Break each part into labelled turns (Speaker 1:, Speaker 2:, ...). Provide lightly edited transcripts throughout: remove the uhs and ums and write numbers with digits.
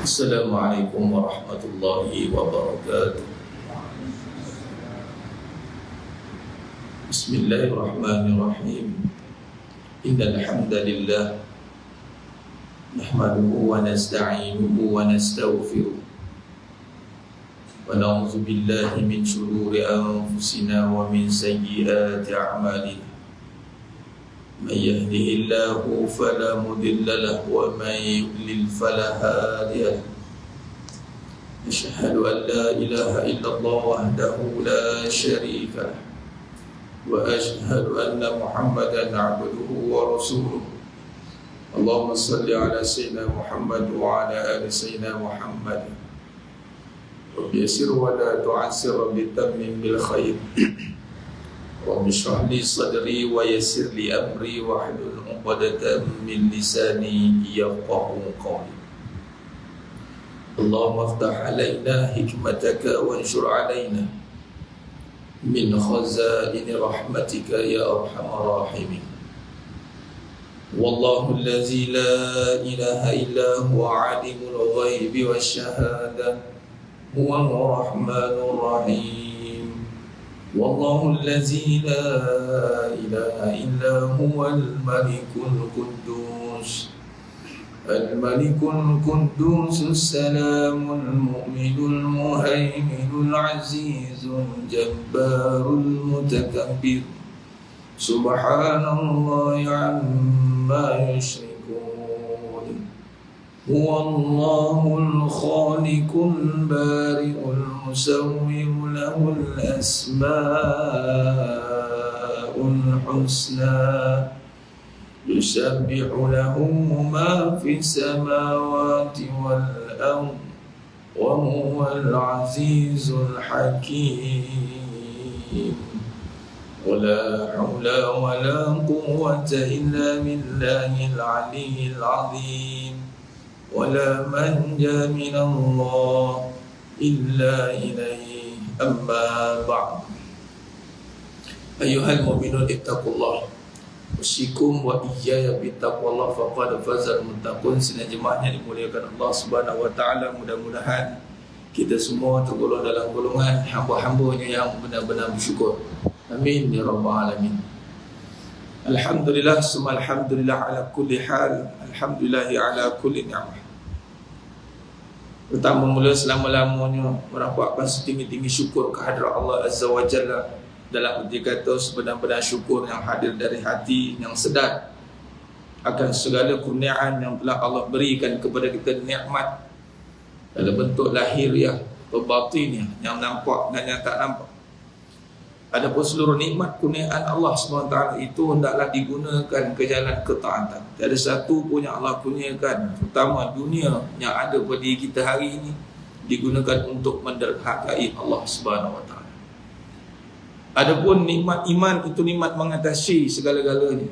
Speaker 1: Assalamualaikum warahmatullahi wabarakatuh. Bismillahirrahmanirrahim. Innal hamdalillah nahmaduhu wa nasta'inuhu wa nastaghfiruh wa na'udzu billahi min shururi anfusina wa min sayyiati a'malina. Man yahdihillahu fala mudilla lahu wa man yudlil fala hadiya lahu. Asyhadu an la ilaha illallah wahdahu la syarika lahu wa asyhadu anna Muhammadan 'abduhu wa rasuluh. Allahumma shalli ala sayyidina Muhammad wa ala ali sayyidina Muhammad. Rabbi yassir wa la tu'assir, rabbi tammim bil khair. Rabbi shrah li sadri wa yassir li amri wahlul 'uqdatam min lisani yafqahu qawli. Allahumma iftah 'alaina hikmataka wa anshur 'alaina min khazaini rahmatika ya arhamar rahimin. Wallahu allazi la ilaha illa huwa 'alimul ghaibi wasyahada huwal rahmanur rahim. Wallahu allazi la ilaha illa huwal malikul quddus al-malikul quddus as-salamul mu'minul muhaiminul azizul jabbarul mutakabbir. Subhanallahi amma yushrikun. Huwallahul khaliqul bari'ul musawwir lahul asma'ul husna. Yusabbihu lahu ma fis samawati wal ardh wa huwal azizul hakim. Wala haula wala quwwata illa billahil aliyyil azim. Wala manja minallah illa ilaihi, amma ba'd. Ayyuhal mu'minun ittaqullah, usikum wa iyaya bittaqwallah faqad fazal muttaqun. Sidang jemaah yang dimuliakan Allah Subhanahu wa taala, mudah-mudahan kita semua tergolong dalam golongan hamba-hambanya yang benar-benar bersyukur. Amin ya rabbal alamin. Alhamdulillah summa alhamdulillah ala kulli hal. Alhamdulillah ala kulli ni'mah. Pertama-mula selama-lamanya menampakkan setinggi-tinggi syukur kehadrat Allah Azza wa Jalla. Dalam arti kata sebenar-benar syukur yang hadir dari hati yang sedar akan segala kurniaan yang telah Allah berikan kepada kita, nikmat dalam bentuk lahiriah atau batiniah, yang nampak dan yang tak nampak. Adapun seluruh nikmat kurniaan Allah SWT itu hendaklah digunakan ke jalan ketaatan. Tiada satu pun yang Allah kurniakan, terutama dunia yang ada pada diri kita hari ini, digunakan untuk menderhakai Allah SWT. Adapun nikmat iman itu nikmat mengatasi segala-galanya.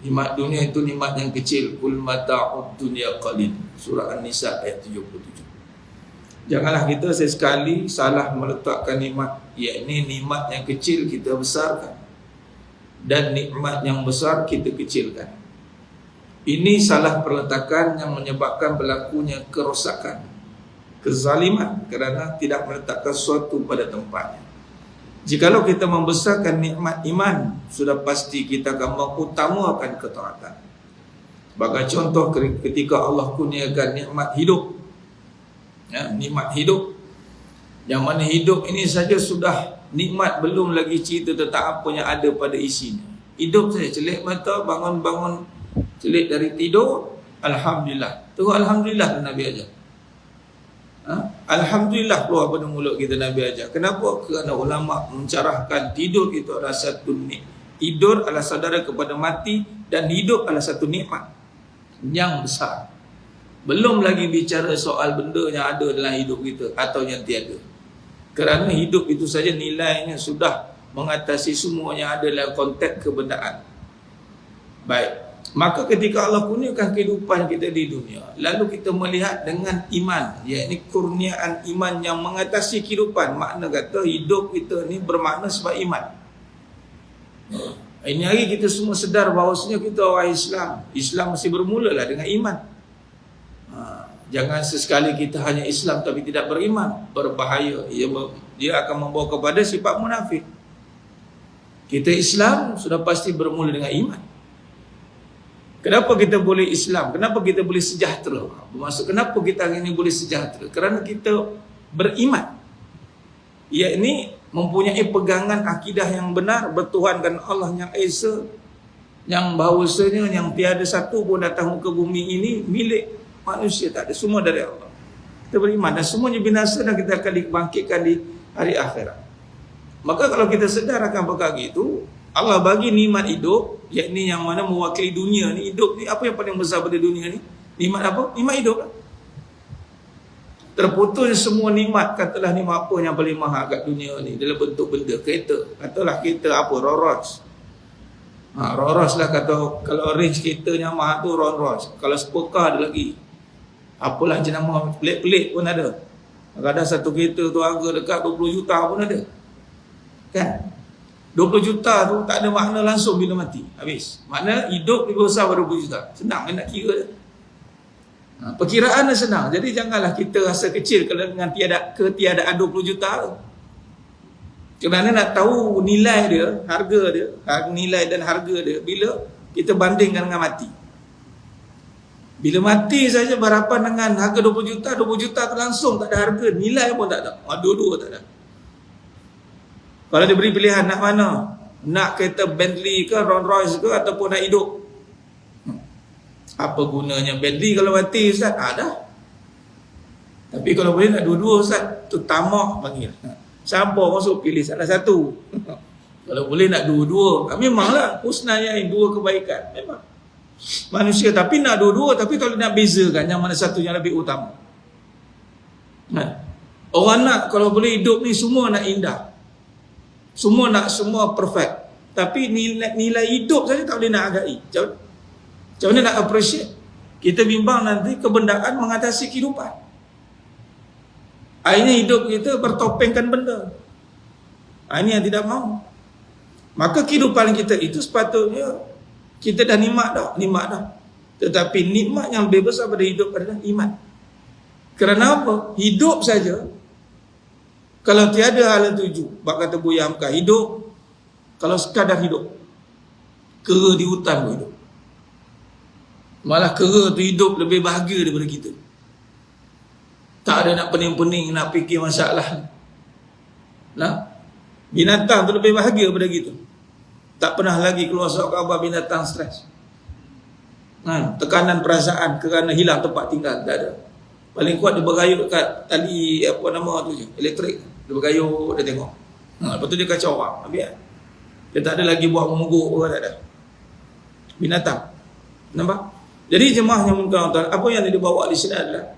Speaker 1: Nikmat dunia itu nikmat yang kecil. Kul mata'ud dunya qalil. Surah An-Nisa ayat 77. Janganlah kita sesekali salah meletakkan nikmat, yakni nikmat yang kecil kita besarkan dan nikmat yang besar kita kecilkan. Ini salah perletakan yang menyebabkan berlakunya kerosakan, kezaliman, kerana tidak meletakkan sesuatu pada tempatnya. Jikalau kita membesarkan nikmat iman, sudah pasti kita akan mengutamakan ketaatan. Sebagai contoh, ketika Allah kurniakan nikmat hidup, nikmat hidup, yang mana hidup ini saja sudah nikmat, belum lagi cerita tentang apa yang ada pada isinya. Hidup saja, celik mata, bangun-bangun, celik dari tidur, alhamdulillah. Terus alhamdulillah Nabi ajar. Alhamdulillah keluar pada mulut kita, Nabi ajar. Kenapa? Kerana ulama mencarahkan tidur itu adalah satu nikmat. Tidur adalah saudara kepada mati, dan hidup adalah satu nikmat yang besar. Belum lagi bicara soal benda yang ada dalam hidup kita atau yang tiada. Kerana hidup itu saja nilainya sudah mengatasi semua yang ada dalam konteks kebendaan. Baik, maka ketika Allah kurniakan kehidupan kita di dunia, lalu kita melihat dengan iman, iaitu kurniaan iman yang mengatasi kehidupan. Makna kata hidup kita ni bermakna sebab iman. Ini hari kita semua sedar bahawasanya kita orang Islam. Islam masih bermula lah dengan iman. Jangan sesekali kita hanya Islam tapi tidak beriman, berbahaya. Dia akan membawa kepada sifat munafik. Kita Islam sudah pasti bermula dengan iman. Kenapa kita boleh Islam? Kenapa kita boleh sejahtera? Bermaksud kenapa kita hari ini boleh sejahtera? Kerana kita beriman. Iaitu mempunyai pegangan akidah yang benar, bertuhankan Allah yang Esa, yang bahawasanya yang tiada satu pun datang ke bumi ini milik manusia, tak ada, semua dari Allah. Kita beriman dan semuanya binasa dan kita akan dibangkitkan di hari akhirat. Maka kalau kita sedar akan perkara itu, Allah bagi nikmat hidup, yakni yang mana mewakili dunia ni. Hidup ni apa yang paling besar pada dunia ni? Nikmat apa? Nikmat hidup lah. Terputus semua nikmat, katalah nikmat apa yang paling mahal kat dunia ni dalam bentuk benda, kereta. Katalah kereta apa? Rolls Royce. Rolls Royce lah kata, kalau range kereta yang mahal tu Rolls Royce. Kalau supercar ada lagi. Apalah jenama pelik-pelik pun ada. Kadang satu kereta tu harga dekat 20 juta pun ada. Kan? 20 juta tu tak ada makna langsung bila mati. Habis. Makna hidup lebih besar pada 20 juta. Senang kan nak kira je. Perkiraan dah senang. Jadi janganlah kita rasa kecil kalau dengan ketiadaan 20 juta tu. Kerana nak tahu nilai dia, harga dia, nilai dan harga dia bila kita bandingkan dengan mati. Bila mati saja berhadapan dengan harga 20 juta tu langsung tak ada harga, nilai pun tak ada. Dua-dua tak ada. Kalau diberi pilihan nak mana? Nak kereta Bentley ke, Rolls Royce ke, ataupun nak hidup? Apa gunanya Bentley kalau mati, Ustaz? Dah. Tapi kalau boleh nak dua-dua, Ustaz, tu tamak panggil. Sabar masuk pilih salah satu. Kalau boleh nak dua-dua. Memanglah husnaya dua kebaikan. Memang. Manusia tapi nak dua-dua, tapi kalau nak bezakan yang mana satu yang lebih utama. Orang nak kalau boleh hidup ni semua nak indah. Semua perfect. Tapi nilai hidup saja tak boleh nak hargai. Macam mana nak appreciate? Kita bimbang nanti kebendaan mengatasi kehidupan. Akhirnya hidup kita bertopengkan benda. Ini yang tidak mahu. Maka kehidupan kita itu sepatutnya kita dah nikmat dah. Tetapi nikmat yang lebih besar pada hidup adalah iman. Kerana apa? Hidup saja. Kalau tiada hal tuju, bak kata Buya Hamka, hidup kalau sekadar hidup, kera di hutan pun hidup. Malah kera tu hidup lebih bahagia daripada kita. Tak ada nak pening-pening, nak fikir masalah. Binatang tu lebih bahagia daripada kita. Tak pernah lagi keluar surat khabar binatang stres. Tekanan perasaan kerana hilang tempat tinggal, tak ada. Paling kuat dia bergayut kat tali apa nama tu je, elektrik. Dia bergayut, dia tengok. Lepas tu dia kacau orang. Habis. Dia tak ada lagi buat memuguk orang, tak ada. Binatang. Nampak? Jadi jemaah yang mulia, apa yang dibawa di sini adalah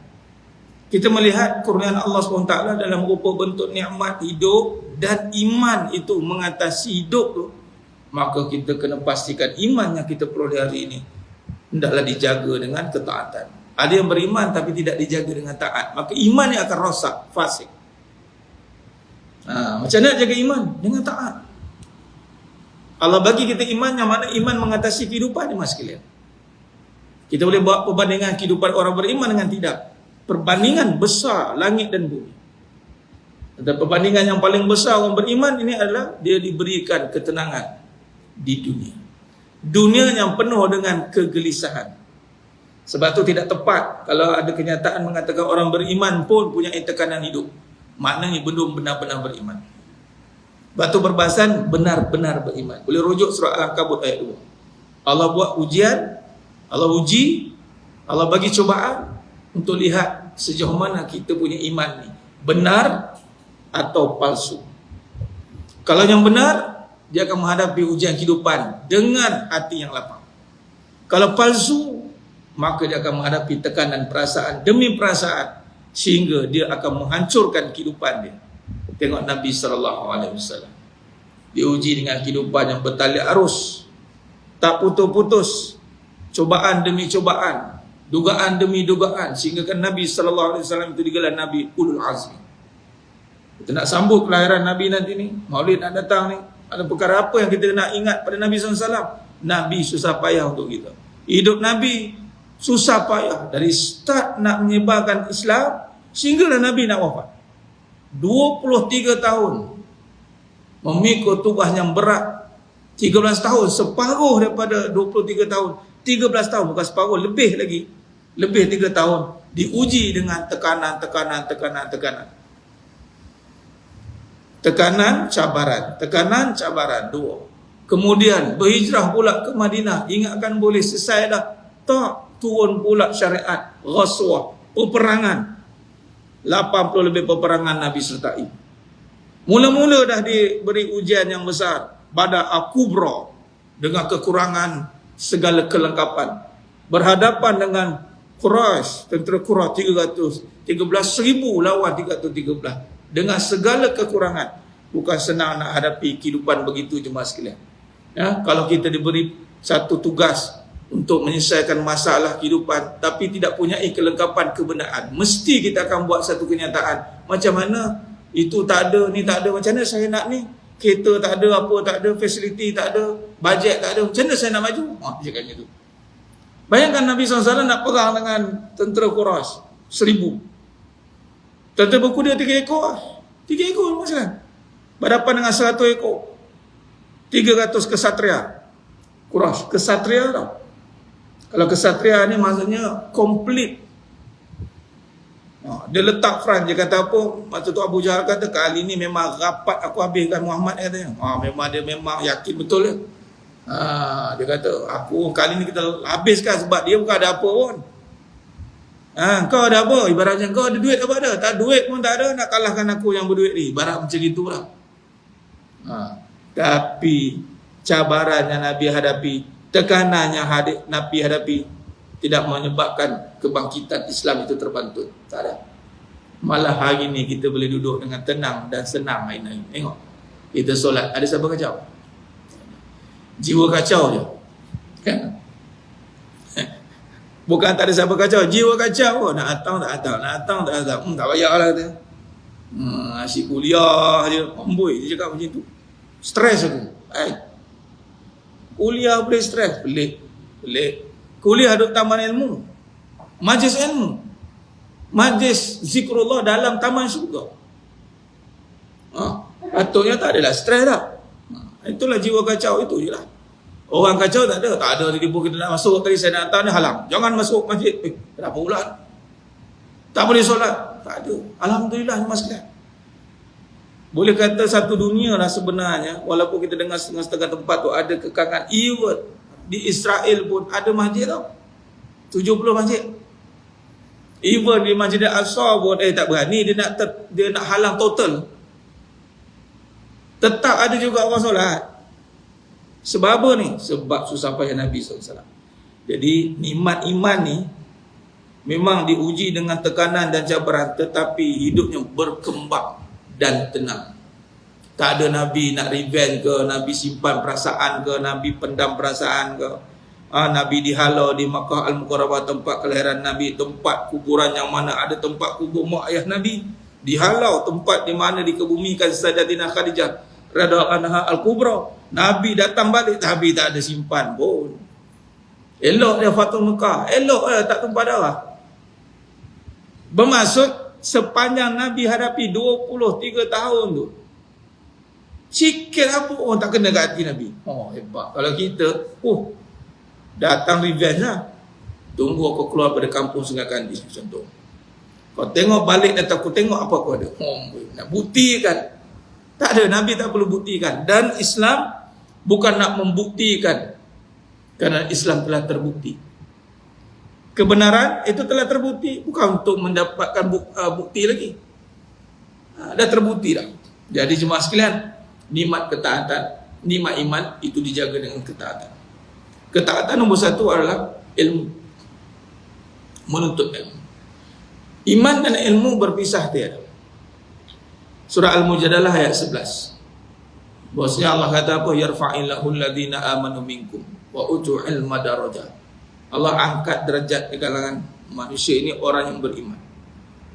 Speaker 1: kita melihat kurniaan Allah SWT dalam rupa bentuk nikmat hidup dan iman itu mengatasi hidup tu. Maka kita kena pastikan iman yang kita peroleh hari ini hendaklah dijaga dengan ketaatan. Ada yang beriman tapi tidak dijaga dengan taat, maka iman yang akan rosak, fasik. Macam mana jaga iman? Dengan taat. Allah bagi kita iman yang mana iman mengatasi kehidupan ni mas sekalian. Kita boleh buat perbandingan kehidupan orang beriman dengan tidak. Perbandingan besar langit dan bumi. Dan perbandingan yang paling besar orang beriman ini adalah dia diberikan ketenangan di dunia. Dunia yang penuh dengan kegelisahan. Sebab tu tidak tepat kalau ada kenyataan mengatakan orang beriman pun punya tekanan hidup. Maknanya belum benar-benar beriman. Batu berbahasan benar-benar beriman. Boleh rujuk surah Al-Ankabut ayat 2. Allah buat ujian, Allah uji, Allah bagi cubaan untuk lihat sejauh mana kita punya iman ni benar atau palsu. Kalau yang benar, dia akan menghadapi ujian kehidupan dengan hati yang lapang. Kalau palsu, maka dia akan menghadapi tekanan perasaan demi perasaan sehingga dia akan menghancurkan kehidupan dia. Tengok Nabi SAW. Diuji dengan kehidupan yang bertali arus, tak putus-putus, cobaan demi cobaan, dugaan demi dugaan, sehingga kan Nabi SAW itu digelar Nabi Ulul Azmi. Kita nak sambut kelahiran Nabi nanti ni, Maulid nak datang ni, ada perkara apa yang kita nak ingat pada Nabi SAW? Nabi susah payah untuk kita. Hidup Nabi Susah payah dari start nak menyebarkan Islam sehinggalah Nabi nak wafat. 23 tahun memikul tugas yang berat. 13 tahun, separuh daripada 23 tahun. 13 tahun, bukan separuh, lebih lagi. Lebih 3 tahun diuji dengan tekanan. Tekanan, cabaran, dua. Kemudian berhijrah pula ke Madinah. Ingatkan boleh selesai dah. Tak, turun pula syariat ghazwah, peperangan. 80 lebih peperangan Nabi sertai. Mula-mula dah diberi ujian yang besar. Badar Al-Kubra dengan kekurangan segala kelengkapan. Berhadapan dengan Quraisy, tentera Quraisy 13,000 lawan 313 dengan segala kekurangan. Bukan senang nak hadapi kehidupan begitu jemaah sekalian. Ya, kalau kita diberi satu tugas untuk menyelesaikan masalah kehidupan tapi tidak punya kelengkapan kebenaran, mesti kita akan buat satu kenyataan. Macam mana? Itu tak ada, ni tak ada. Macam mana saya nak ni? Kereta tak ada, apa tak ada, fasiliti tak ada, bajet tak ada. Macam mana saya nak maju? Cakap macam tu. Bayangkan Nabi SAW nak perang dengan tentera Quraisy 1,000. Tentera berkuda 3 ekor. 3 ekor masalah. Berhadapan dengan 100 ekor. 300 kesatria Quraisy. Kesatria tau. Kalau kesatria ni maksudnya komplit. Dia letak front. Dia kata apa? Masa tu Abu Jahal kata, kali ni memang rapat aku habiskan Muhammad, katanya. Memang dia memang yakin betul dia. Dia kata, aku kali ni kita habiskan sebab dia bukan ada apa pun. Kau ada apa? Ibaratnya kau ada duit apa ada? Tak, duit pun tak ada, nak kalahkan aku yang berduit ni. Ibarat macam itulah. Tapi cabaran yang Nabi hadapi, tekanan yang Nabi hadapi tidak menyebabkan kebangkitan Islam itu terbantut. Tak ada. Malah hari ni kita boleh duduk dengan tenang dan senang main-main. Tengok, kita solat, ada siapa kacau? Jiwa kacau je, kan? Bukan tak ada siapa kacau, jiwa kacau. Nak datang tak datang. Tak payahlah kata. Asyik kuliah je, amboi dia cakap macam tu. Stres aku. Kuliah boleh stres? Pelik. Kuliah duduk taman ilmu, majlis ilmu, majlis zikrullah dalam taman syurga. Patutnya tak adalah stres dah. Itulah jiwa kacau, itu je lah. Orang kacau tak ada tiba kita nak masuk tadi, saya nak datang ni halang, jangan masuk masjid. Kenapa pula? Tak boleh solat? Tak ada. Alhamdulillah mas sekalian. Boleh kata satu dunia lah sebenarnya, walaupun kita dengar setengah tempat tu ada kekangan. Even di Israel pun ada masjid tau, 70 masjid. Even di Masjid Al-Aqsa pun tak berani, dia nak halang total. Tetap ada juga orang solat. Sebab apa ni? Sebab susah payah Nabi SAW. Jadi nikmat iman ni memang diuji dengan tekanan dan cabaran, tetapi hidupnya berkembang dan tenang. Tak ada Nabi nak revenge ke, Nabi simpan perasaan ke, Nabi pendam perasaan ke. Nabi dihalau di Makkah Al-Mukarramah, tempat kelahiran Nabi, tempat kuburan yang mana ada tempat kubur mak ayah Nabi. Dihalau tempat di mana dikebumikan Sayyidatina Khadijah radhiyallahu anha Al-Kubra. Nabi datang balik, Nabi tak ada simpan pun. Elok dia Fatul Mekah, elok tak tumpah darah. Bermaksud sepanjang Nabi hadapi 23 tahun tu, sikit apa orang tak kena kat hati Nabi. Hebat. Kalau kita datang revenge lah, tunggu aku keluar pada kampung Sungai Kandis contoh. Kau tengok balik dan aku tengok apa kau ada. Nak buktikan. Tak ada, Nabi tak perlu buktikan. Dan Islam bukan nak membuktikan, kerana Islam telah terbukti. Kebenaran itu telah terbukti, bukan untuk mendapatkan bukti lagi. Dah terbukti dah. Jadi jemaah sekalian, nikmat ketaatan, nikmat iman itu dijaga dengan ketaatan. Ketaatan nombor 1 adalah ilmu. Menuntut ilmu. Iman dan ilmu berpisah tiada. Surah Al-Mujadalah ayat 11. Bahwasanya Allah kata apa? Yarfa'illahu alladhina amanu minkum wa utul ilma darajat. Allah angkat derajat di kalangan manusia ini orang yang beriman.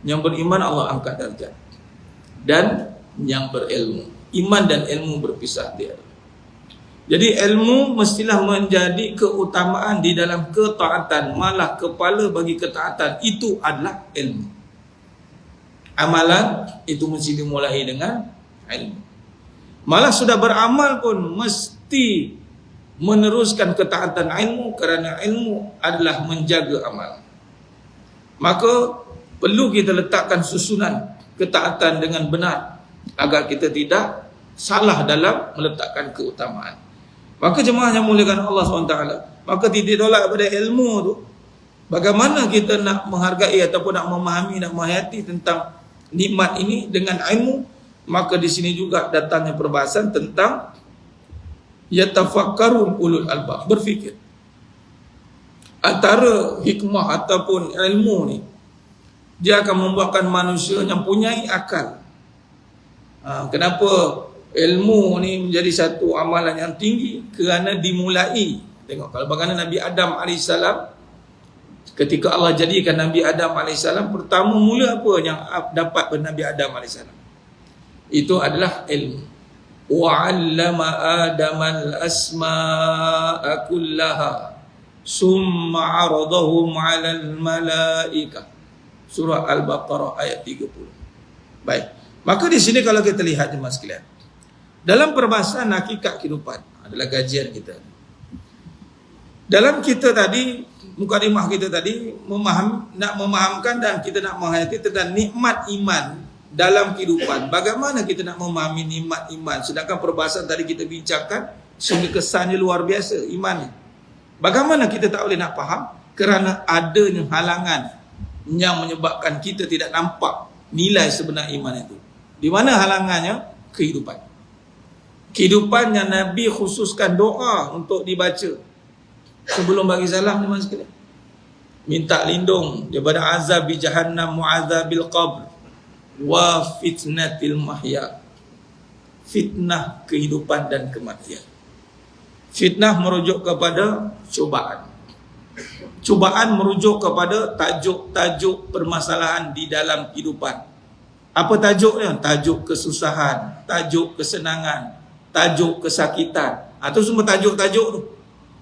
Speaker 1: Yang beriman Allah angkat derajat. Dan yang berilmu. Iman dan ilmu berpisah tiada. Jadi ilmu mestilah menjadi keutamaan di dalam ketaatan. Malah kepala bagi ketaatan itu adalah ilmu. Amalan itu mesti dimulai dengan ilmu. Malah sudah beramal pun mesti meneruskan ketaatan ilmu, kerana ilmu adalah menjaga amal. Maka perlu kita letakkan susunan ketaatan dengan benar agar kita tidak salah dalam meletakkan keutamaan. Maka jemaah yang muliakan Allah SWT, maka titik tolak pada ilmu tu, bagaimana kita nak menghargai ataupun nak memahami, nak menghayati tentang nikmat ini dengan ilmu. Maka di sini juga datangnya perbahasan tentang yatafakkarun ulul albab, berfikir. Antara hikmah ataupun ilmu ni, dia akan membuatkan manusia yang punya akal. Kenapa ilmu ni menjadi satu amalan yang tinggi? Kerana dimulai. Tengok, kalau bagaimana Nabi Adam AS, ketika Allah jadikan Nabi Adam AS, pertama mula apa yang dapat pada Nabi Adam AS? Itu adalah ilmu. Wa'allama Adamal asma'a kullaha summa 'aradahum 'alal malaikah. Surah Al-Baqarah ayat 30. Baik. Maka di sini kalau kita lihat jemaah sekalian, dalam perbahasan hakikat kehidupan adalah kajian kita. Dalam kita tadi, mukadimah kita tadi, nak memahamkan dan kita nak menghayati tentang nikmat iman dalam kehidupan. Bagaimana kita nak memahami nikmat iman? Sedangkan perbahasan tadi kita bincangkan sehingga kesannya luar biasa iman. Bagaimana kita tak boleh nak faham? Kerana adanya halangan yang menyebabkan kita tidak nampak nilai sebenar iman itu. Di mana halangannya? Kehidupan. Kehidupan yang Nabi khususkan doa untuk dibaca sebelum bagi salam, teman sekalian. Minta lindung daripada azab di jahannam, mu'adzabil qabr, wa fitnatil mahya. Fitnah kehidupan dan kematian. Fitnah merujuk kepada cubaan. Cubaan merujuk kepada tajuk-tajuk permasalahan di dalam kehidupan. Apa tajuknya? Tajuk kesusahan, tajuk kesenangan, tajuk kesakitan. Atau semua tajuk-tajuk tu.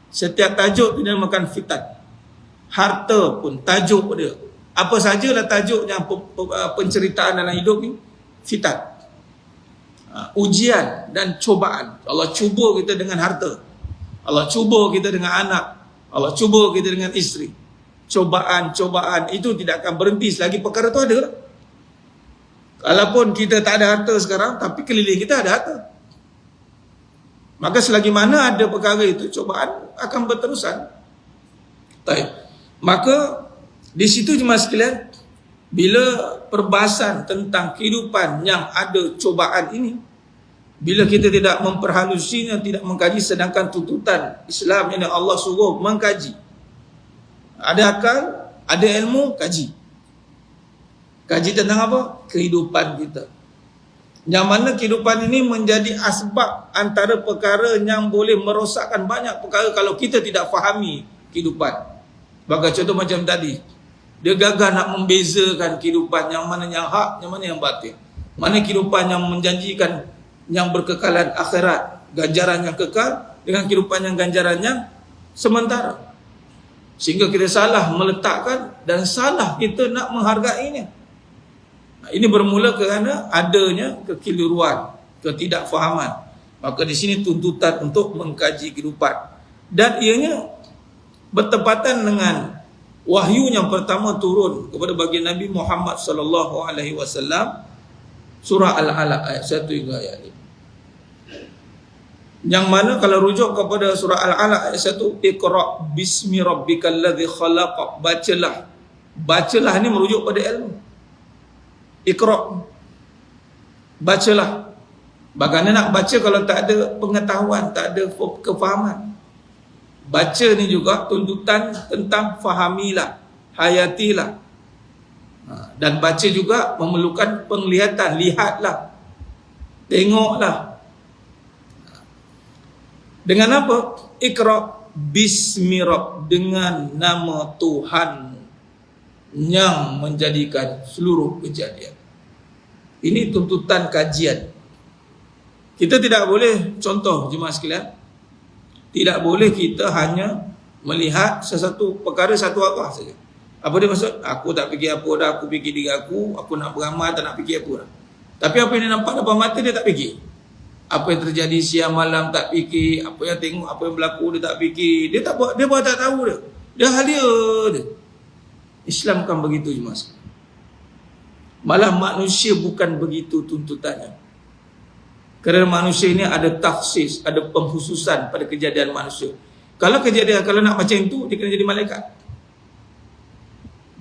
Speaker 1: Setiap tajuk dinamakan fitan. Harta pun tajuk dia. Apa sajalah tajuk yang penceritaan dalam hidup ni, fitan. Ujian dan cubaan. Allah cuba kita dengan harta. Allah cuba kita dengan anak. Allah cuba kita dengan isteri. Cobaan-cobaan itu tidak akan berhenti selagi perkara tu ada. Kalaupun kita tak ada harta sekarang, tapi keliling kita ada harta. Maka selagi mana ada perkara itu, cobaan akan berterusan. Baik. Maka di situ jemaah sekalian, bila perbahasan tentang kehidupan yang ada cobaan ini, bila kita tidak memperhalusinya, tidak mengkaji, sedangkan tuntutan Islam yang Allah suruh mengkaji. Ada akal, ada ilmu, kaji. Kaji tentang apa? Kehidupan kita. Yang mana kehidupan ini menjadi asbab antara perkara yang boleh merosakkan banyak perkara kalau kita tidak fahami kehidupan. Bagi contoh macam tadi, dia gagah nak membezakan kehidupan yang mana yang hak, yang mana yang batil. Mana kehidupan yang menjanjikan yang berkekalan akhirat, ganjaran yang kekal, dengan kehidupan yang ganjaran yang sementara. Sehingga kita salah meletakkan dan salah kita nak menghargainya. Ini bermula kerana adanya kekeliruan, ketidakfahaman. Maka di sini tuntutan untuk mengkaji kehidupan. Dan ianya bertepatan dengan wahyu yang pertama turun kepada baginda Nabi Muhammad sallallahu alaihi wasallam, surah Al-Alaq ayat 1 hingga ayat 5. Yang mana kalau rujuk kepada surah Al-Alaq ayat 1, Iqra bismi rabbikal ladzi khalaq, bacalah. Bacalah ni merujuk pada ilmu. Iqra, bacalah. Bagaimana nak baca kalau tak ada pengetahuan, tak ada kefahaman? Baca ni juga tuntutan tentang fahamilah, hayatilah. Dan baca juga memerlukan penglihatan, lihatlah, tengoklah. Dengan apa? Iqra bismi rabb, dengan nama Tuhan yang menjadikan seluruh kejadian. Ini tuntutan kajian. Kita tidak boleh, contoh jemaah sekalian, Tidak boleh kita hanya melihat sesuatu perkara satu arah saja. Apa dia maksud? Aku tak fikir apa dah, aku fikir diri aku nak beramal, tak nak fikir apa dah. Tapi apa yang dia nampak depan mata dia tak fikir. Apa yang terjadi siang malam tak fikir, apa yang tengok, apa yang berlaku dia tak fikir. Dia tak buat, dia tak tahu dia. Dia halia dia. Islam kan begitu je mas. Malah manusia bukan begitu tuntutannya. Kerana manusia ini ada takhsis, ada pengkhususan pada kejadian manusia. Kalau nak macam itu, dia kena jadi malaikat.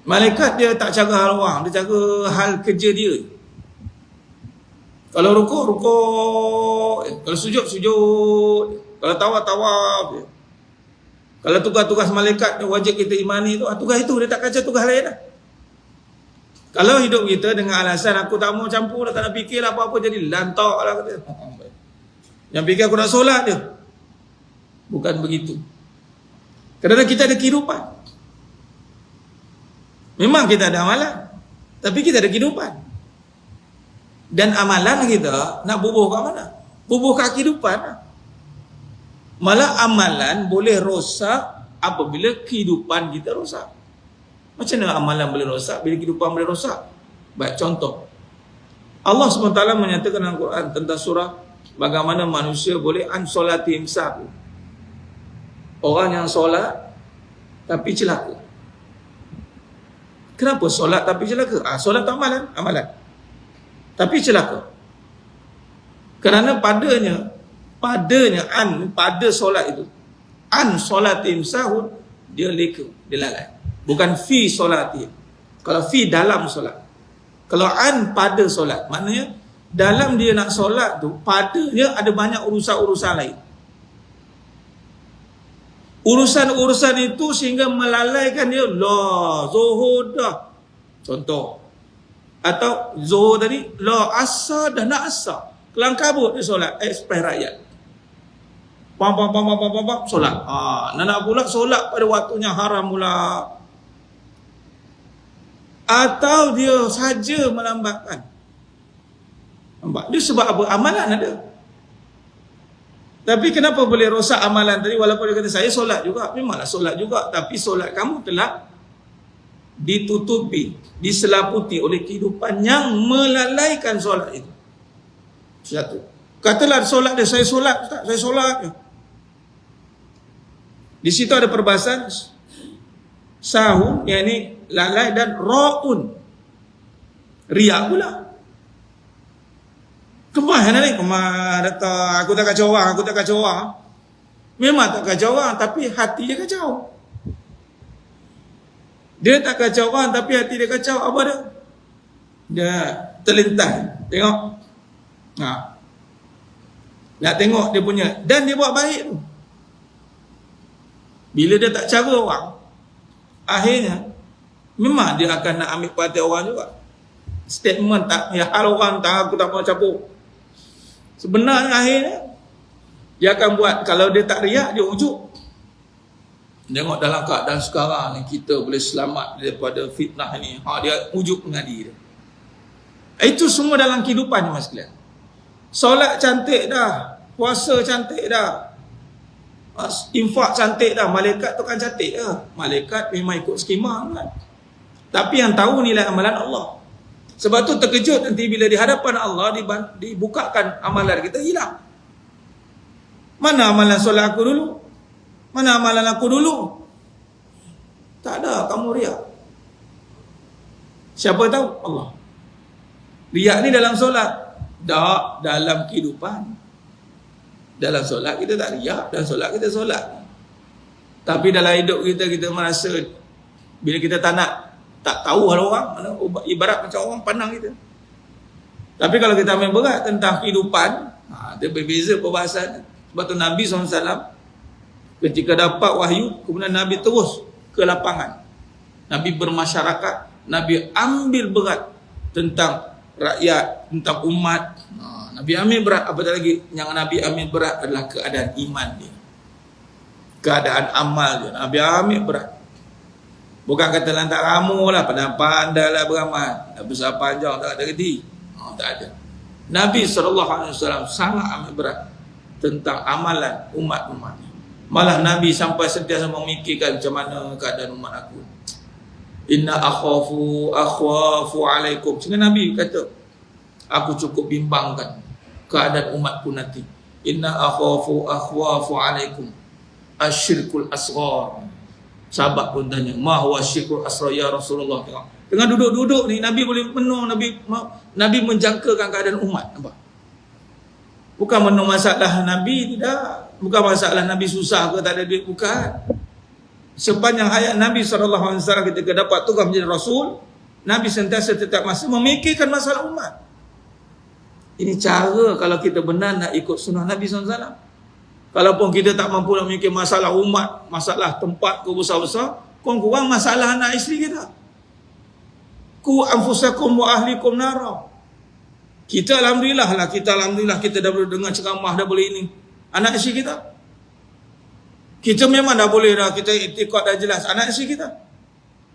Speaker 1: Malaikat dia tak cara hal orang, dia cara hal kerja dia. Kalau rukuk, kalau sujud, kalau tawaf. Kalau tugas-tugas malaikat yang wajib kita imani tu, tugas itu, dia tak kacau tugas lain dah. Kalau hidup kita dengan alasan aku tak mau campur, tak nak fikir apa-apa, jadi lantak lah kata. Yang fikir aku nak solat dia. Bukan begitu. Kerana kita ada kehidupan. Memang kita ada amalan, tapi kita ada kehidupan. Dan amalan kita nak bubuh kat mana? Bubuh kat kehidupan. Malah amalan boleh rosak apabila kehidupan kita rosak. Macam mana amalan boleh rosak bila kehidupan boleh rosak? Baik, contoh. Allah SWT menyatakan dalam Quran tentang surah bagaimana manusia boleh an solati imsak. Orang yang solat tapi celaka. Kenapa solat tapi celaka? Solat tu amalan. Tapi celaka. Kerana pada solat itu. An solati imsahun, dia leka, dia lalai. Bukan fi solati. Kalau fi dalam solat. Kalau an pada solat, maknanya dalam dia nak solat tu, padanya ada banyak urusan-urusan lain. Urusan-urusan itu sehingga melalaikan dia. Zuhur dah. Contoh. Atau zuhur tadi, asar dah nak asar. Kelang kabut dia solat. Ekspres rakyat. Pam, solat. Nak pula solat pada waktunya haram pula. Atau dia saja melambatkan. Nampak? Dia sebab apa? Amalan ada. Tapi kenapa boleh rosak amalan tadi? Walaupun dia kata saya solat juga. Memanglah solat juga. Tapi solat kamu telah ditutupi, diselaputi oleh kehidupan yang melalaikan solat itu. Satu. Katalah solat dia, saya solat Ustaz, saya solat je. Di situ ada perbahasan sahu, yang ini lalai, dan ra'un, riak pula. Kemah ni, datang, aku tak kacau orang. Memang tak kacau orang, tapi hati dia kacau. Dia tak kacau orang, tapi hati dia kacau. Apa dia? Dia terlintas. Tengok. Nak tengok dia punya. Dan dia buat baik tu. Bila dia tak cara orang, akhirnya memang dia akan nak ambil perhatian orang juga. Statement tak, ya hal orang tak, aku tak mau campur. Sebenarnya akhirnya dia akan buat, kalau dia tak riak, dia ujuk. Tengok dalam keadaan sekarang ni, kita boleh selamat daripada fitnah ni. Dia ujuk pengadi dia. Itu semua dalam kehidupan mas sekalian. Solat cantik dah, puasa cantik dah, infak cantik dah, malaikat tu kan cantik dah. Malaikat memang ikut skema kan. Tapi yang tahu nilai amalan Allah. Sebab tu terkejut nanti bila di hadapan Allah dibukakan amalan kita hilang. Mana amalan solat aku dulu? Mana amalan aku dulu? Tak ada, kamu riak. Siapa tahu? Allah. Riak ni dalam solat. Tak, dalam kehidupan. Dalam solat kita tak riak, dalam solat kita solat. Tapi dalam hidup kita merasa bila kita tak tahu hal orang, ibarat macam orang pandang kita. Tapi kalau kita ambil berat tentang kehidupan, dia berbeza perbahasan. Sebab tu Nabi SAW ketika dapat wahyu, kemudian Nabi terus ke lapangan. Nabi bermasyarakat, Nabi ambil berat tentang rakyat, tentang umat. Nabi ambil berat. Apatah lagi yang Nabi ambil berat adalah keadaan iman dia, keadaan amal dia. Nabi ambil berat. Bukan kata lantak kamu lah, pandai lah beramal, dah besar panjang, tak ada reti. Tak ada. Nabi SAW sangat ambil berat tentang amalan umat-umatnya. Malah Nabi sampai sentiasa memikirkan macam mana keadaan umat aku. Inna akhwafu alaikum. Sehingga Nabi kata, aku cukup bimbangkan keadaan umatku nanti. Inna akhwafu alaikum asyirkul asghar. Sahabat pun tanya, ma huwa asyirkul asghar ya Rasulullah. Tengah duduk-duduk ni Nabi boleh penuh, Nabi menjangkakan keadaan umat. Nampak? Bukan penuh masalah Nabi, tidak. Bukan masalah Nabi susah ke tak ada duit, bukan. Sepanjang hayat Nabi SAW ketika dapat tugas menjadi Rasul, Nabi sentiasa tetap masih memikirkan masalah umat. Ini cara kalau kita benar nak ikut sunnah Nabi SAW. Kalaupun kita tak mampu nak memikir masalah umat, masalah tempat ke besar-besar, kurang-kurang masalah anak isteri kita. Ku anfusakum wa ahlikum nara. Kita alhamdulillah kita dah boleh dengar ceramah, dah boleh ini. Anak isteri kita, kita memang dah boleh dah, kita itikad dah jelas. Anak isteri kita,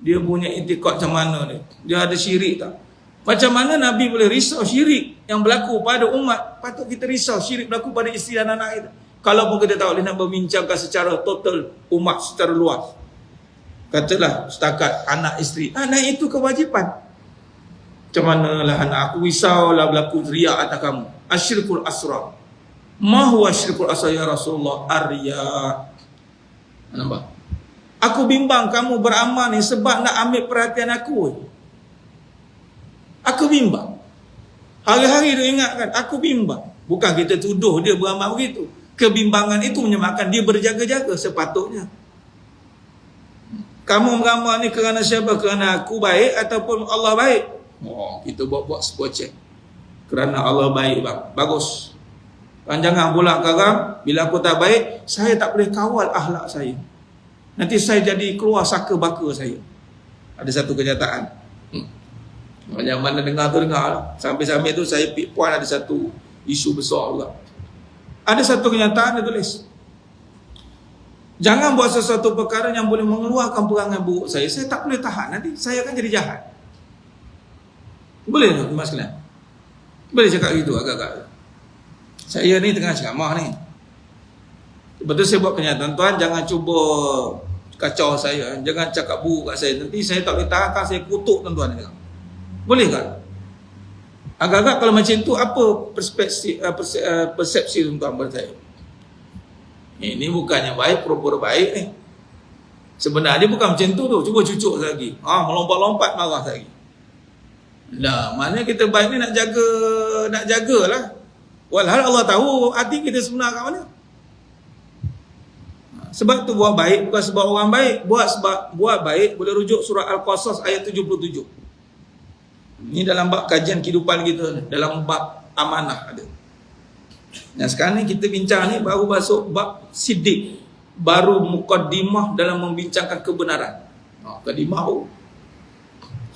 Speaker 1: dia punya itikad macam mana ni? Dia ada syirik tak? Macam mana Nabi boleh risau syirik yang berlaku pada umat? Patut kita risau syirik berlaku pada isteri dan anak kita. Kalaupun kita tak boleh nak berbincangkan secara total umat secara luas, katalah setakat anak isteri, anak itu kewajipan. Macam mana lah anak aku risau lah berlaku riak atas kamu. Asyirkul asra. Ma huwa asyirkul asra ya Rasulullah? Arya. Nampak? Aku bimbang kamu beramal ni sebab nak ambil perhatian aku. Aku bimbang. Hari-hari dia ingatkan, aku bimbang. Bukan kita tuduh dia beramal begitu. Kebimbangan itu menyebabkan dia berjaga-jaga sepatutnya. Kamu beramal ni kerana siapa? Kerana aku baik ataupun Allah baik? Oh, kita buat sebuah cek. Kerana Allah baik bang. Bagus. Jangan pula sekarang bila aku tak baik, saya tak boleh kawal akhlak saya. Nanti saya jadi keluar saka baka saya. Ada satu kenyataan. Yang mana dengar tu dengar lah. Sampai-sampai tu saya puan ada satu isu besar juga. Ada satu kenyataan dia tulis, jangan buat sesuatu perkara yang boleh mengeluarkan perangai buruk saya. Saya tak boleh tahan, nanti saya akan jadi jahat. Boleh tak Mas Kelan? Boleh cakap gitu agak-agak. Saya ni tengah ceramah ni, betul saya buat kenyataan, tuan jangan cuba kacau saya, jangan cakap buruk kat saya. Nanti saya tak boleh tahan, saya kutuk tuan-tuan ni. Boleh tak? Agak-agak kalau macam tu, apa persepsi tuan-tuan pada saya? Ini bukannya baik, pura-pura baik ni. Sebenarnya bukan macam tu tu. Cuba cucuk lagi. Melompat-lompat marah lagi. Nah, mana kita baik ni nak jagalah. Walhal Allah tahu hati kita sebenar kat mana. Sebab tu buat baik bukan sebab orang baik. Buat baik boleh rujuk surah Al-Qasas ayat 77. Ini dalam bab kajian kehidupan kita, dalam bab amanah ada. Nah sekarang ni kita bincang ni baru masuk bab siddiq, baru mukaddimah dalam membincangkan kebenaran. Mukaddimah tu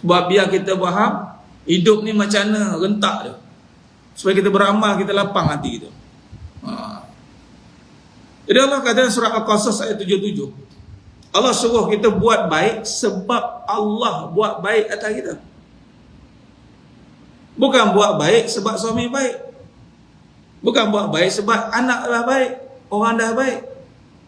Speaker 1: sebab biar kita faham hidup ni macam mana rentak dia, supaya kita beramal, kita lapang hati kita. Jadi Allah kata surah Al-Qasas ayat 77, Allah suruh kita buat baik sebab Allah buat baik atas kita. Bukan buat baik sebab suami baik. Bukan buat baik sebab anak dah baik, orang dah baik.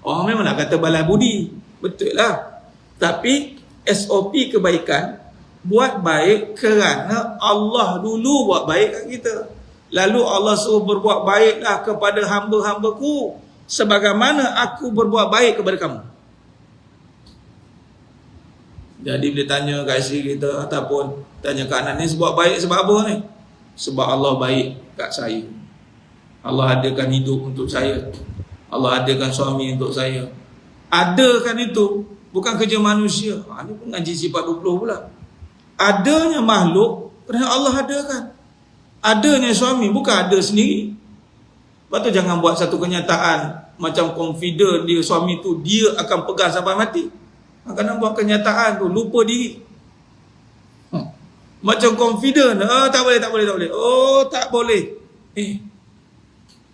Speaker 1: Orang memang nak kata balas budi, betul lah. Tapi SOP kebaikan, buat baik kerana Allah dulu buat baik kat kita. Lalu Allah suruh berbuat baiklah kepada hamba-hambaku sebagaimana aku berbuat baik kepada kamu. Jadi bila tanya kat isteri kita ataupun tanya kat anak ni, sebab baik sebab apa ni? Sebab Allah baik kat saya. Allah adakan hidup untuk saya. Allah adakan suami untuk saya. Adakan itu bukan kerja manusia. Ini pun ngaji sifat 20 pula. Adanya makhluk kerana Allah adakan. Adanya suami bukan ada sendiri. Lepas tu jangan buat satu kenyataan macam confident dia suami tu dia akan pegang sampai mati. Kena buat kenyataan tu lupa diri. Macam confident, tak boleh. Oh, tak boleh.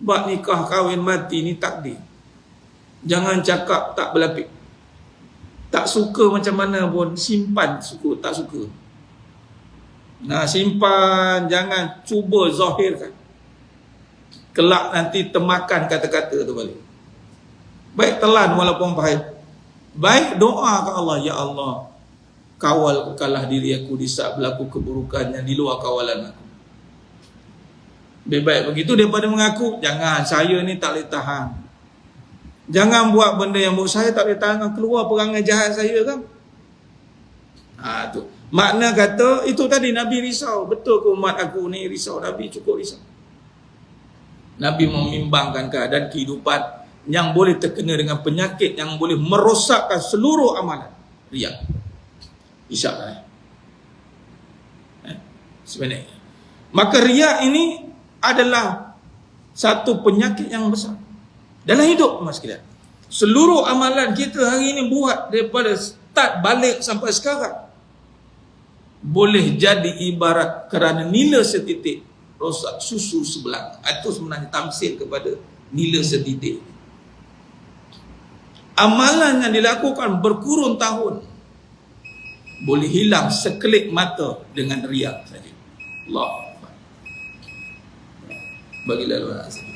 Speaker 1: Buat nikah kahwin mati ni takdir. Jangan cakap tak berlapik. Tak suka macam mana pun simpan suka, tak suka. Nah, simpan, jangan cuba zahirkan. Kelak nanti temakan kata-kata tu balik. Baik, telan walaupun pahit. Baik doa ke Allah, ya Allah, kawalkanlah diri aku di saat berlaku keburukan yang di luar kawalan aku. Lebih baik begitu daripada mengaku, jangan, saya ni tak boleh tahan. Jangan buat benda yang buat saya tak boleh tahan, keluar perangai jahat saya kan. Tu. Makna kata, itu tadi Nabi risau. Betul ke umat aku ni risau? Nabi cukup risau. Nabi memimbangkan keadaan kehidupan yang boleh terkena dengan penyakit yang boleh merosakkan seluruh amalan. Riak. InsyaAllah. Sebenarnya. Maka riak ini adalah satu penyakit yang besar dalam hidup mas sekalian. Seluruh amalan kita hari ini buat daripada start balik sampai sekarang boleh jadi ibarat kerana nila setitik rosak susu sebelah. Itu sebenarnya tamsil kepada nila setitik. Amalan yang dilakukan berkurun tahun boleh hilang sekelip mata dengan riak saja. Allah Akbar. Bagilah luar asal.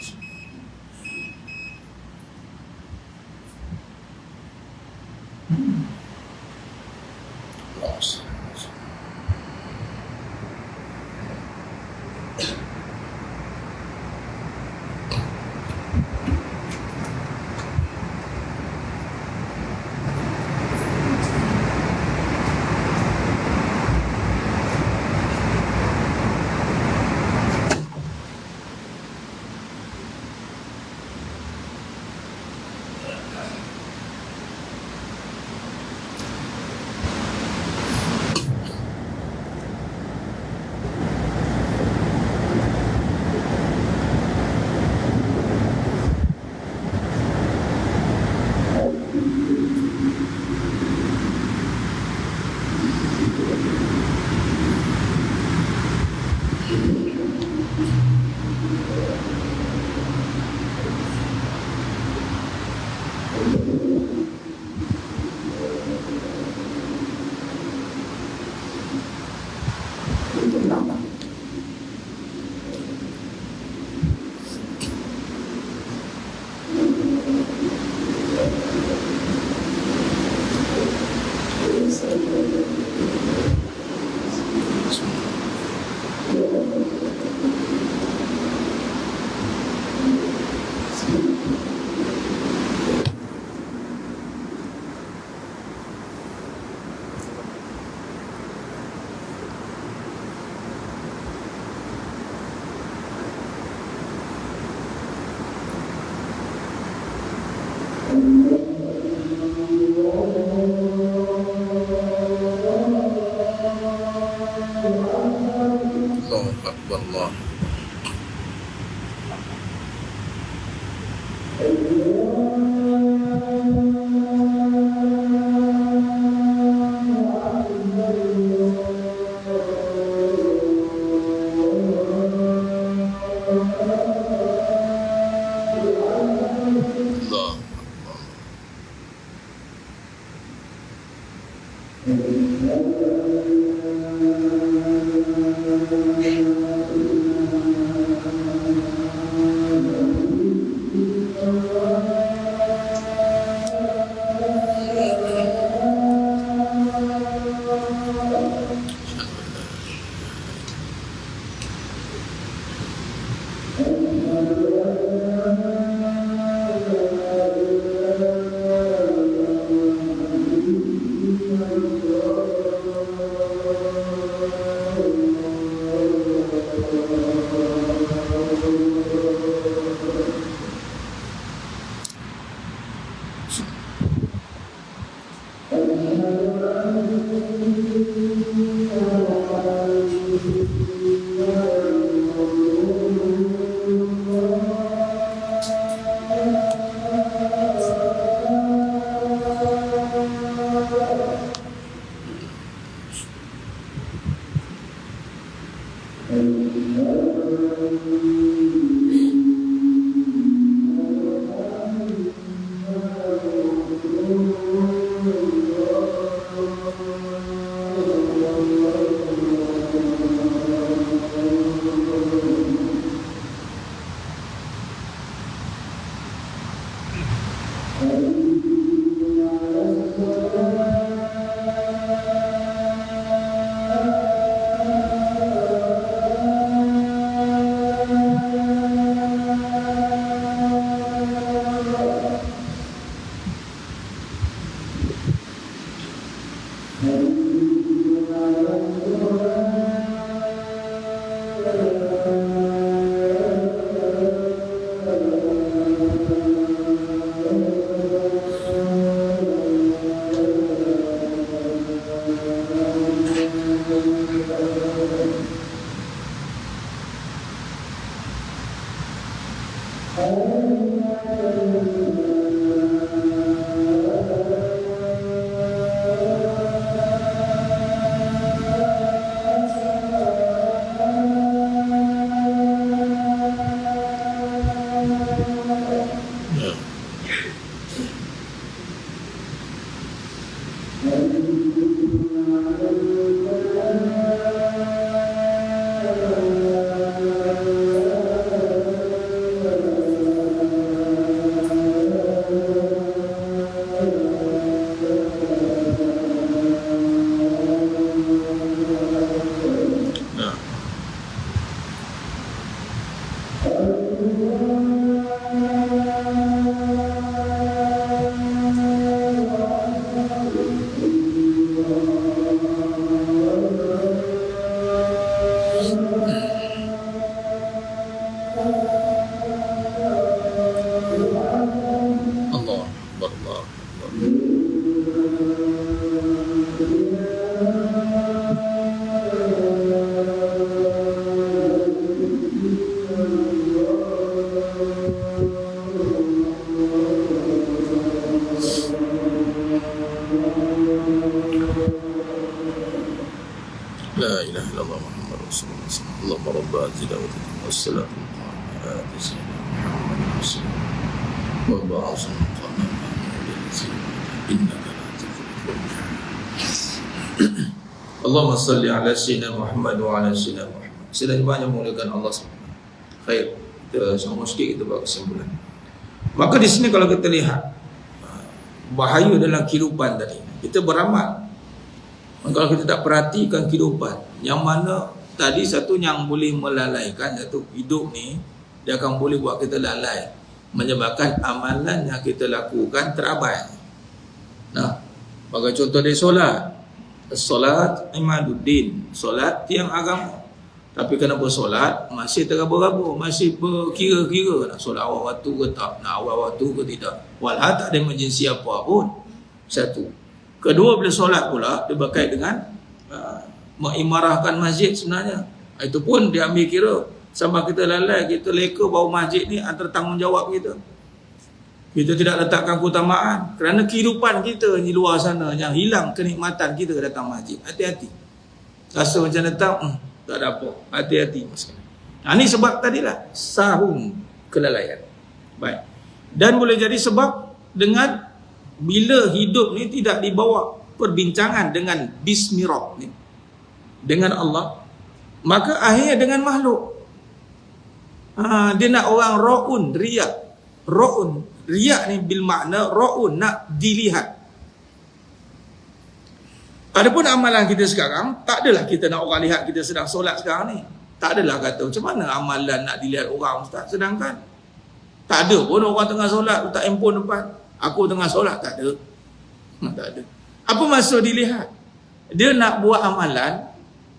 Speaker 1: Allah Akbar, Allah Akbar. La ilaha illallah Muhammad Rasulullah sallallahu alaihi wasallam. Wassalatu ala sayyidina Muhammad Rasulullah. Wa ba'athna qana innaka la tukhlifu Allahumma salli ala sayyidina Muhammad wa ala sayyidina Muhammad. Sedang banyak memuliakan Allah SWT. Khair. Kita sama sikit kita buat kesimpulan. Maka di sini kalau kita lihat bahaya dalam kehidupan tadi, kita beramal. Kalau kita tak perhatikan kehidupan, yang mana tadi satu yang boleh melalaikan, satu hidup ni dia akan boleh buat kita lalai, menyebabkan amalan yang kita lakukan terabai. Nah, bagi contoh dari solat. Solat imaduddin, solat tiang agama. Tapi kenapa solat masih tergabung-gabung, masih berkira-kira nak solat awal waktu ke tak, nak awal waktu ke tidak. Walhal tak ada emergency apa pun. Satu. Kedua, bila solat pula dia berkait dengan mengimarahkan masjid sebenarnya. Itu pun dia ambil kira sama kita lalai, kita leka bahawa masjid ni antara tanggungjawab kita. Kita tidak letakkan keutamaan kerana kehidupan kita di luar sana yang hilang kenikmatan kita datang masjid. Hati-hati. Rasa macam datang tak ada apa. Hati-hati. Nah, ini sebab tadilah sahum kelalaian. Baik. Dan boleh jadi sebab dengan bila hidup ni tidak dibawa perbincangan dengan bismirah ni, dengan Allah, maka akhirnya dengan makhluk. Dia nak orang ra'un, riak. Ra'un, riak ni bil makna ra'un, nak dilihat. Adapun amalan kita sekarang, tak adalah kita nak orang lihat kita sedang solat sekarang ni. Tak adalah kata macam mana amalan nak dilihat orang, Ustaz. Sedangkan tak ada pun orang tengah solat letak handphone depan. Aku tengah solat, tak ada. Tak ada. Apa maksud dilihat? Dia nak buat amalan,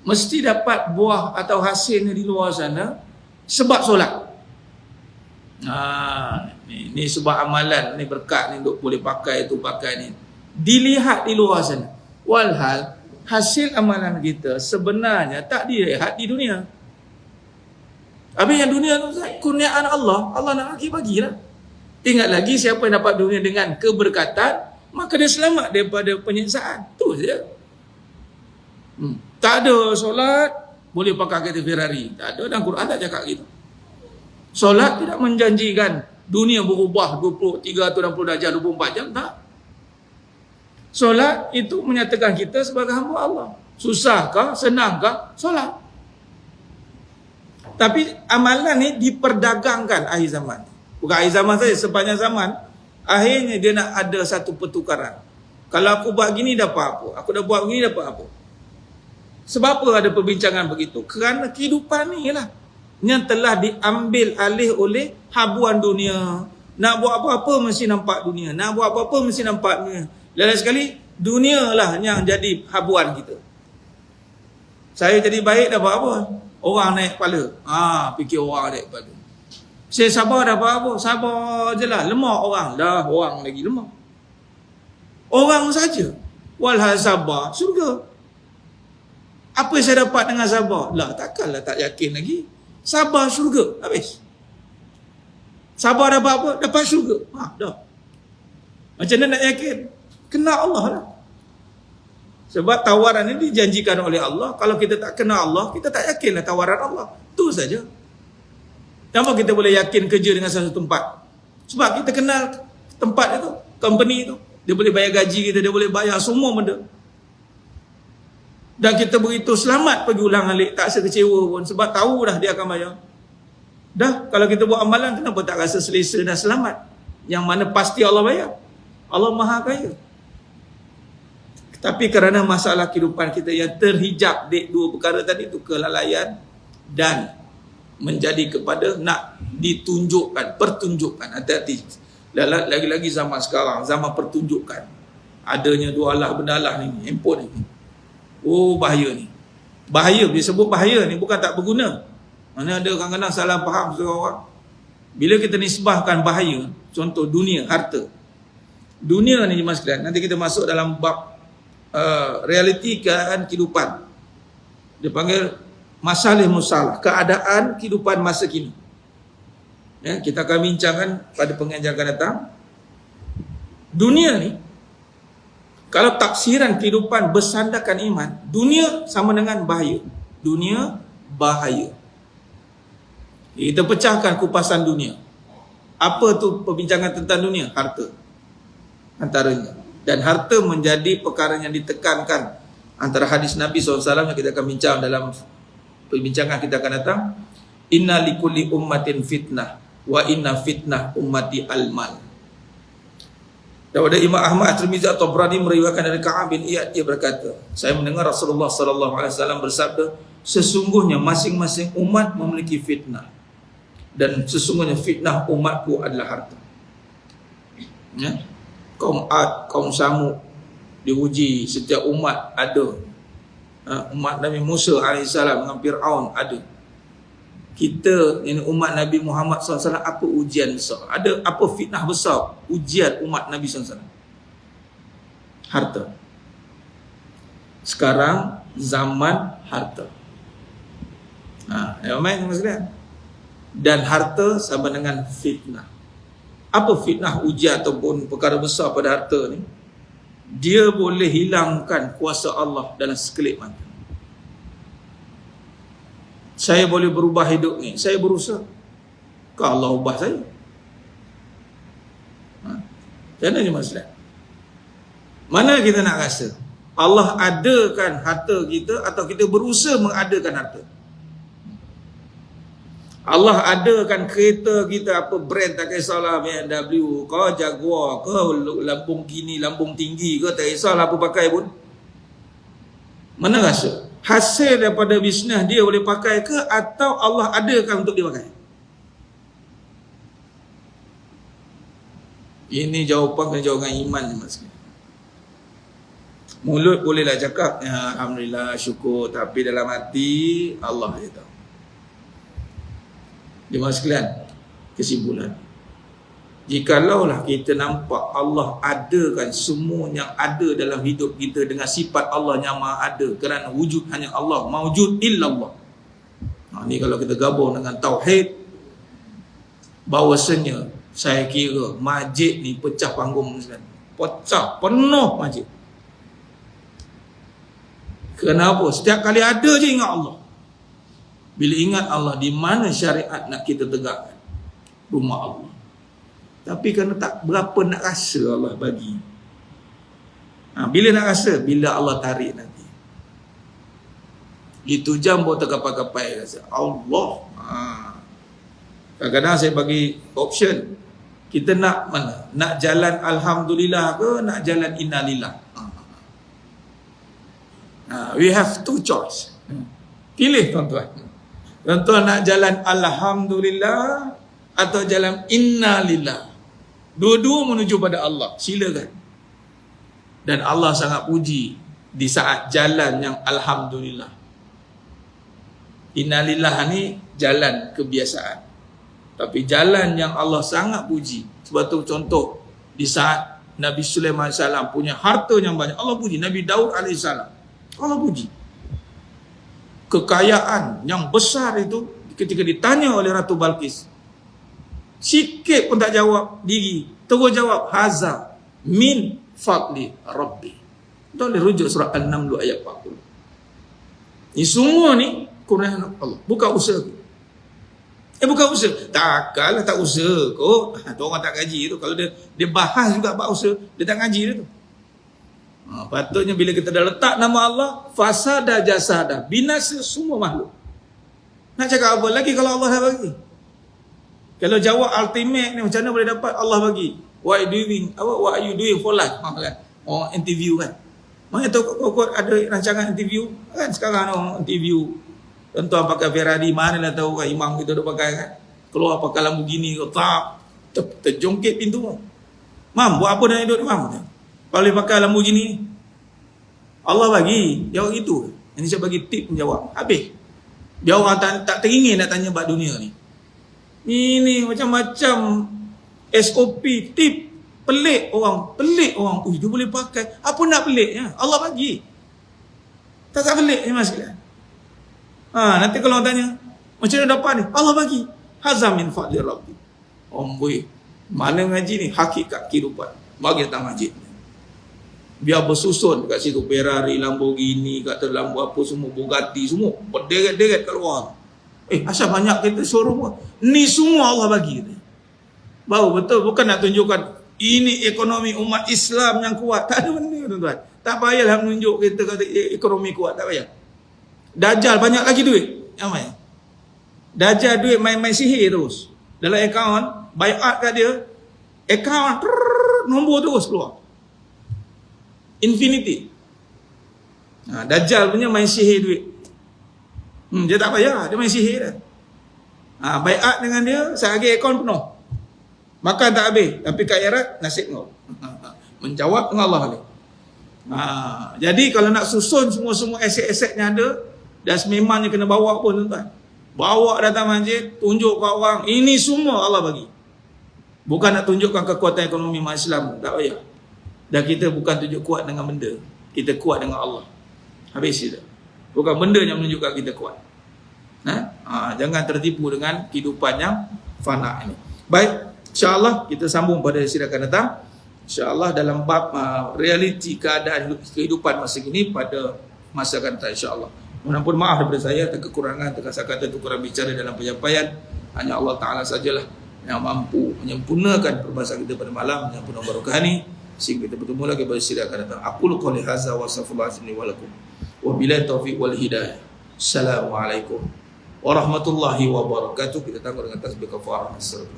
Speaker 1: mesti dapat buah atau hasilnya di luar sana sebab solat. Ni sebab amalan, ni berkat ni untuk boleh pakai tu, pakai ni. Dilihat di luar sana. Walhal hasil amalan kita sebenarnya tak dilihat di dunia. Habis yang dunia tu kurniaan Allah, Allah nak bagi-bagilah. Ingat lagi, siapa yang dapat dunia dengan keberkatan, maka dia selamat daripada penyiksaan. Tu saja. Tak ada solat boleh pakai kereta Ferrari. Tak ada, dan Quran tak cakap gitu. Solat tidak menjanjikan dunia berubah 23 atau 60 darjah 24 jam, tak. Solat itu menyatakan kita sebagai hamba Allah. Susahkah, senangkah, solat. Tapi amalan ni diperdagangkan akhir zaman. Bukan akhir zaman saja, sepanjang zaman. Akhirnya dia nak ada satu pertukaran. Kalau aku buat gini dapat apa? Aku dah buat gini dapat apa? Sebab apa ada perbincangan begitu? Kerana kehidupan ni lah yang telah diambil alih oleh habuan dunia. Nak buat apa-apa mesti nampak dunia. Nak buat apa-apa mesti nampak dunia. Lain sekali, dunia lah yang jadi habuan kita. Saya jadi baik dapat apa? Orang naik kepala. Fikir orang naik kepala. Saya sabar dapat apa? Sabar je lah. Lemah orang. Dah orang lagi lemah. Orang saja. Walhal sabar, surga. Apa yang saya dapat dengan sabar? Lah, takkanlah tak yakin lagi. Sabar, surga. Habis. Sabar dapat apa? Dapat syurga. Dah. Macam mana nak yakin? Kenal Allah lah. Sebab tawaran ini dijanjikan oleh Allah. Kalau kita tak kenal Allah, kita tak yakinlah tawaran Allah. Itu saja. Kenapa kita boleh yakin kerja dengan satu tempat? Sebab kita kenal tempat itu, company itu. Dia boleh bayar gaji kita, dia boleh bayar semua benda. Dan kita beritahu selamat pergi ulang alik, tak rasa kecewa pun. Sebab tahu dah dia akan bayar. Dah, kalau kita buat amalan, kenapa tak rasa selesa dan selamat? Yang mana pasti Allah bayar. Allah Maha Kaya. Tapi kerana masalah kehidupan kita yang terhijab di dua perkara tadi itu, kelalaian dan menjadi kepada nak ditunjukkan, pertunjukkan. Hati-hati. Lagi-lagi zaman sekarang, zaman pertunjukkan. Adanya dua Allah benda Allah ni, handphone ni. Oh, bahaya ni. Bahaya, dia sebut bahaya ni bukan tak berguna. Mana ada kadang-kadang salah faham seorang. Bila kita nisbahkan bahaya, contoh dunia, harta. Dunia ni jemaah sekalian, nanti kita masuk dalam bab realiti keadaan kehidupan. Dia panggil masalah musalah, keadaan kehidupan masa kini. Ya, kita akan bincangkan pada pengajian akan datang. Dunia ni, kalau tafsiran kehidupan bersandarkan iman, dunia sama dengan bahaya. Dunia bahaya. Kita pecahkan kupasan dunia. Apa tu perbincangan tentang dunia? Harta. Antaranya. Dan harta menjadi perkara yang ditekankan. Antara hadis Nabi SAW yang kita akan bincang dalam perbincangan kita akan datang. Inna likulli ummatin fitnah. Wa inna fitnah ummati al-mal. Daripada Imam Ahmad At-Tirmizi atau Tabrani meriwayatkan dari Ka'ab bin Iyad, dia berkata, saya mendengar Rasulullah SAW bersabda, sesungguhnya masing-masing umat memiliki fitnah. Dan sesungguhnya fitnah umatku adalah harta. Ya? Kaum Ad, kaum Samud diuji, setiap umat ada. Umat Nabi Musa AS dengan Fir'aun ada. Kita, ini umat Nabi Muhammad SAW, apa ujian besar? Ada apa fitnah besar? Ujian umat Nabi SAW. Harta. Sekarang zaman harta. Yang main maksudnya. Dan harta sama dengan fitnah. Apa fitnah, ujian ataupun perkara besar pada harta ni? Dia boleh hilangkan kuasa Allah dalam sekelip mata. Saya boleh berubah hidup ni, saya berusaha. Kalau Allah ubah saya. Macam mana ni masalah? Mana kita nak rasa? Allah adakan harta kita atau kita berusaha mengadakan harta? Allah adakan kereta kita, apa brand tak kisahlah, BMW ke, Jaguar ke, lambung kini, lambung tinggi ke, tak kisahlah apa pakai pun. Mana rasa? Hasil daripada bisnes dia boleh pakai ke, atau Allah adakan untuk dia pakai? Ini jawapan kena jawab dengan iman je mas. Mulut bolehlah cakap, ya, alhamdulillah, syukur, tapi dalam hati Allah je tahu. Jemaah sekalian, kesimpulan, jikalau kita nampak Allah adakan semua yang ada dalam hidup kita dengan sifat Allah yang maha ada, kerana wujud hanya Allah, mawjud illallah. Ni kalau kita gabung dengan tauhid, bahawasanya saya kira masjid ni pecah panggung sekali. Pecah, penuh masjid. Kenapa? Setiap kali ada je ingat Allah. Bila ingat Allah, di mana syariat nak kita tegakkan? Rumah Allah. Tapi kerana tak berapa nak rasa Allah bagi. Bila nak rasa? Bila Allah tarik nanti. Itu jam baru terkapai-kapai rasa Allah. Kadang-kadang saya bagi option. Kita nak mana? Nak jalan Alhamdulillah ke? Nak jalan Innalillah? We have two choice. Pilih tuan-tuan. Tuan-tuan nak jalan Alhamdulillah atau jalan Innalillah. Dua-dua menuju pada Allah. Silakan. Dan Allah sangat puji di saat jalan yang Alhamdulillah. Innalillah ni jalan kebiasaan. Tapi jalan yang Allah sangat puji. Sebab tu contoh, di saat Nabi Sulaiman AS punya harta yang banyak, Allah puji. Nabi Daud AS, Allah puji. Kekayaan yang besar itu, ketika ditanya oleh Ratu Balqis, Sikit pun tak jawab diri. Terus jawab, haza min fadli Rabbi. Boleh rujuk surah Al-Naml ayat 40. Ini semua ni kurniaan Allah. Bukan usaha. Bukan usaha. Takkanlah tak usaha kok. Tu orang tak gaji tu. Kalau dia bahas juga bab usaha, dia tak gaji dia tu. Patutnya bila kita dah letak nama Allah, fasada jasada, binasa semua makhluk. Nak cakap apa lagi kalau Allah dah bagi? Kalau jawab ultimate ni macam mana boleh dapat? Allah bagi. What are you doing for life? Kan? Orang interview kan. Mana tahu kau ada rancangan interview kan? Sekarang orang interview tuan-tuan pakai Ferrari, mana lah tahu kan imam kita dah pakai kan. Keluar pakai Lamborghini kau tak terjongkit pintu. Mam, buat apa dah hidup ni mam? Boleh pakai Lamborghini. Allah bagi. Jawab gitu. Ini saya bagi tip menjawab. Habis. Dia orang tak teringin nak tanya bab dunia ni. Ini macam-macam SOP, tip. Pelik orang. Ui, dia boleh pakai. Apa nak peliknya? Allah bagi. Tak pelik ni mas sekalian. Nanti kalau orang tanya, macam mana dapat ni? Allah bagi. Hazam min fadli Rabbi. Boy, mana ngaji ni? Hakikat kehidupan. Bagi datang masjid. Biar bersusun kat situ. Ferrari, Lamborghini, kata Lambo apa semua, Bugatti semua. Berderet-deret kat luar. Asal banyak kita showroom. Ni semua Allah bagi. Baru betul. Bukan nak tunjukkan ini ekonomi umat Islam yang kuat. Tak ada benda tuan-tuan. Tak payahlah menunjuk kita kata ekonomi kuat. Tak payah. Dajjal banyak lagi duit. Yang Dajjal duit main-main sihir terus. Dalam akaun, bayat kat dia, akaun nombor terus keluar. Infinity. Dajjal punya main sihir duit. Dia tak payah, dia main sihir dah. Bayat dengan dia, sehari akaun penuh. Makan tak habis, tapi kat akhirat nasib kau. Menjawab dengan Allah ni. Jadi kalau nak susun semua aset-aset yang ada, dan sememangnya kena bawa pun tuan-tuan. Bawa datang masjid, tunjuk kat orang, ini semua Allah bagi. Bukan nak tunjukkan kekuatan ekonomi umat Islam, tak payah. Dan kita bukan tunjuk kuat dengan benda, kita kuat dengan Allah. Habis itu. Bukan benda yang menunjukkan kita kuat. Jangan tertipu dengan kehidupan yang fana ini. Baik, insya-Allah kita sambung pada siri akan datang. InsyaAllah dalam bab realiti keadaan kehidupan masa ini pada masa akan datang insyaAllah. Mohon maaf daripada saya atas kekurangan, kata kurang bicara dalam penyampaian. Hanya Allah Ta'ala sajalah yang mampu menyempurnakan perbahasan kita pada malam yang penuh barakah ini. Sehingga kita bertemu lagi pada siri akan datang. Aku qouli hadza wa astaghfirullahalazim li wa lakum. Wa billahi taufiq wal hidayah. Assalamualaikum warahmatullahi wabarakatuh. Kita tangguh dengan tasbih kafarah as-salat.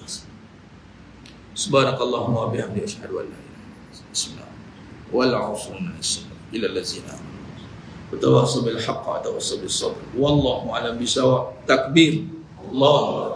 Speaker 1: Subhanakallahumma wa bihamdika asyhadu an la ilaha illa anta astaghfiruka wa atubu ilaik. Ila allazina tawassaw bil haqq wa tawassaw bis sabr. Wallahu a'lam bisawab. Takbir. Allah